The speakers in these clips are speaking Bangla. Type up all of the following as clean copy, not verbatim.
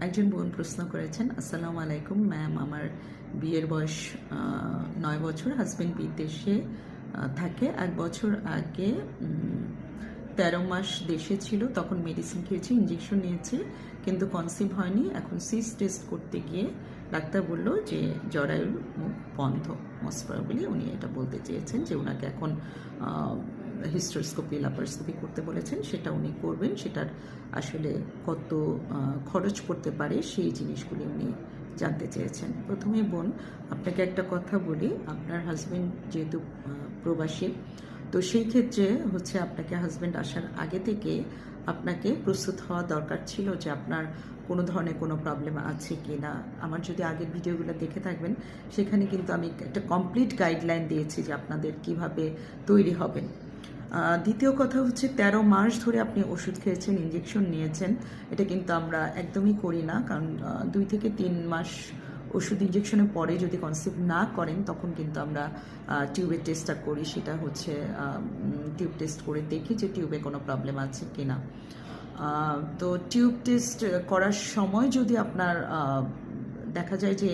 একজন বোন প্রশ্ন করেছেন, আসসালামু আলাইকুম ম্যাম, আমার বিয়ের বয়স 9 বছর, হাজব্যান্ড বিদেশে থাকে। 1 বছর আগে 13 মাস দেশে ছিল, তখন মেডিসিন খেয়েছি, ইঞ্জেকশন নিয়েছি, কিন্তু কনসিভ হয়নি। এখন সিস টেস্ট করতে গিয়ে ডাক্তার বলল যে জরায়ুর মুখ বন্ধ। মোস্ট প্রবাবলি উনি এটা বলতে চেয়েছেন যে ওনাকে এখন হিস্টোস্কোপি ল্যাপারোস্কোপি করতে বলেছেন, সেটা উনি করবেন। সেটার আসলে কত খরচ পড়তে পারে সেই জিনিসগুলি উনি জানতে চেয়েছেন। প্রথমে বোন, আপনাকে একটা কথা বলি, আপনার হাজব্যান্ড যেহেতু প্রবাসী, তো সেই ক্ষেত্রে হচ্ছে আপনাকে হাজব্যান্ড আসার আগে থেকে আপনাকে প্রস্তুত হওয়া দরকার ছিল যে আপনার কোনো ধরনের কোনো প্রবলেম আছে কি না। আমার যদি আগের ভিডিওগুলো দেখে থাকবেন, সেখানে কিন্তু আমি একটা কমপ্লিট গাইডলাইন দিয়েছি যে আপনাদের কিভাবে তৈরি হবেন। দ্বিতীয় কথা হচ্ছে 13 মাস ধরে আপনি ওষুধ খেয়েছেন, ইঞ্জেকশন নিয়েছেন, এটা কিন্তু আমরা একদমই করি না। কারণ 2 থেকে 3 মাস ওষুধ ইঞ্জেকশনের পরে যদি কনসিভ না করেন, তখন কিন্তু আমরা টিউবের টেস্টটা করি। সেটা হচ্ছে টিউব টেস্ট করে দেখি যে টিউবে কোনো প্রবলেম আছে কি না। তো টিউব টেস্ট করার সময় যদি আপনার দেখা যায় যে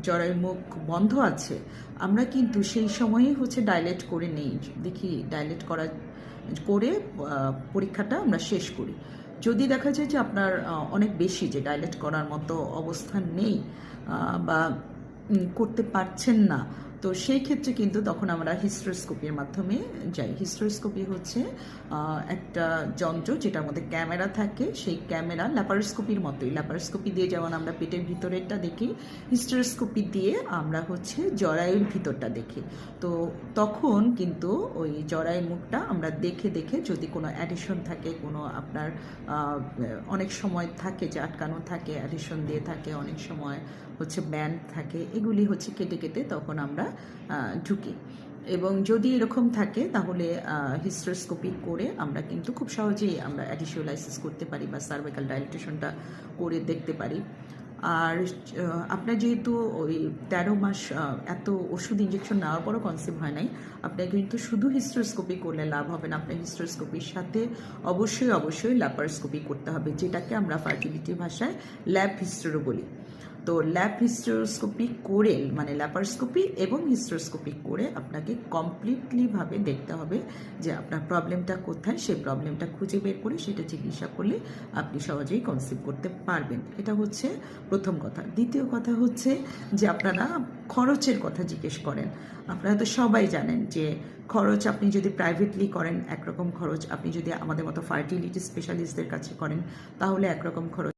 জরায়ুর মুখ বন্ধ আছে, আমরা কিন্তু সেই সময়ই হচ্ছে ডাইলেট করে নেই, দেখি ডাইলেট করে পরীক্ষাটা আমরা শেষ করি। যদি দেখা যায় যে আপনার অনেক বেশি, যে ডাইলেট করার মতো অবস্থান নেই বা করতে পারছেন না, তো সেই ক্ষেত্রে কিন্তু তখন আমরা হিস্টোস্কোপির মাধ্যমে যাই। হিস্টোস্কোপি হচ্ছে একটা যন্ত্র যেটার মধ্যে ক্যামেরা থাকে। সেই ক্যামেরা ল্যাপারোস্কোপির মতোই, ল্যাপারোস্কোপি দিয়ে যেমন আমরা পেটের ভিতরেরটা দেখি, হিস্টোস্কোপি দিয়ে আমরা হচ্ছে জরায়ুর ভিতরটা দেখি। তো তখন কিন্তু ওই জরায়ুর মুখটা আমরা দেখে দেখে যদি কোনো অ্যাডিশন থাকে, কোনো আপনার অনেক সময় থাকে যে আটকানো থাকে, অ্যাডিশন দিয়ে থাকে, অনেক সময় হচ্ছে ব্যান্ড থাকে, এগুলি হচ্ছে কেটে কেটে তখন আমরা ঢুকি। এবং যদি এরকম থাকে তাহলে হিস্টোস্কোপি করে আমরা কিন্তু খুব সহজেই আমরা অ্যাডিশিওলাইসিস করতে পারি বা সার্ভাইকাল ডাইলেটেশনটা করে দেখতে পারি। আর আপনার যেহেতু ওই 13 মাস এত ওষুধ ইঞ্জেকশন নেওয়ার পরও কনসিভ হয় নাই, আপনার কিন্তু শুধু হিস্টোস্কোপি করলে লাভ হবে না। আপনার হিস্টোস্কোপির সাথে অবশ্যই ল্যাপারোস্কোপি করতে হবে, যেটাকে আমরা ফার্টিলিটি ভাষায় ল্যাব হিস্টোরো বলি। তো ল্যাব হিস্টোস্কোপি করে, মানে ল্যাপারোস্কোপি এবং হিস্টোস্কোপি করে আপনাকে কমপ্লিটলিভাবে দেখতে হবে যে আপনার প্রবলেমটা কোথায়। সেই প্রবলেমটা খুঁজে বের করে সেটা চিকিৎসা করলে আপনি সহজেই কনসিভ করতে পারবেন। এটা হচ্ছে প্রথম কথা। দ্বিতীয় কথা হচ্ছে যে আপনারা খরচের কথা জিজ্ঞেস করেন। আপনারা তো সবাই জানেন যে খরচ, আপনি যদি প্রাইভেটলি করেন একরকম খরচ, আপনি যদি আমাদের মতো ফার্টিলিটি স্পেশালিস্টদের কাছে করেন তাহলে একরকম খরচ।